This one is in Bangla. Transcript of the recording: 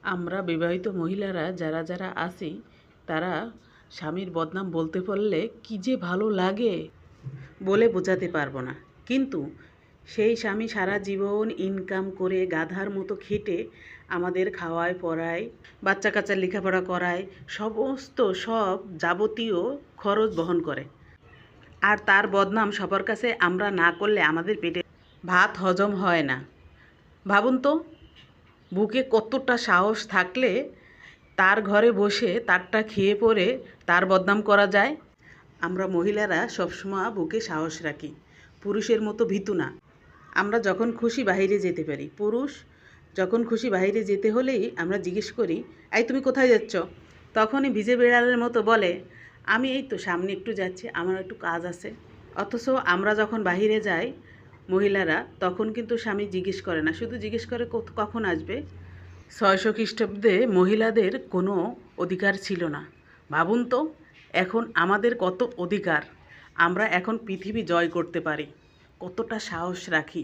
আমরা বিবাহিত মহিলারা যারা যারা আছি তারা স্বামীর বদনাম বলতে পারলে কি যে ভালো লাগে বলে বোঝাতে পারবো না। কিন্তু সেই স্বামী সারা জীবন ইনকাম করে গাধার মতো খেটে আমাদের খাওয়ায় পড়ায়, বাচ্চা কাচ্চার লেখাপড়া করায়, সব যাবতীয় খরচ বহন করে। আর তার বদনাম সবার কাছে আমরা না করলে আমাদের পেটে ভাত হজম হয় না। ভাবুন তো, বুকে কতটা সাহস থাকলে তার ঘরে বসে তারটা খেয়ে পরে তার বদনাম করা যায়। আমরা মহিলারা সবসময় বুকে সাহস রাখি, পুরুষের মতো ভীতু না। আমরা যখন খুশি বাইরে যেতে পারি। পুরুষ যখন খুশি বাইরে যেতে হলেই আমরা জিজ্ঞেস করি, এই তুমি কোথায় যাচ্ছ? তখনই ভিজে বেড়ালের মতো বলে, আমি এই তো সামনে একটু যাচ্ছি, আমার একটু কাজ আছে। অথচ আমরা যখন বাইরে যাই মহিলারা, তখন কিন্তু স্বামী জিজ্ঞেস করে না, শুধু জিজ্ঞেস করে কখন আসবে। 600 খ্রিস্টাব্দে মহিলাদের কোনো অধিকার ছিল না। ভাবুন তো, এখন আমাদের কত অধিকার। আমরা এখন পৃথিবী জয় করতে পারি, কতটা সাহস রাখি।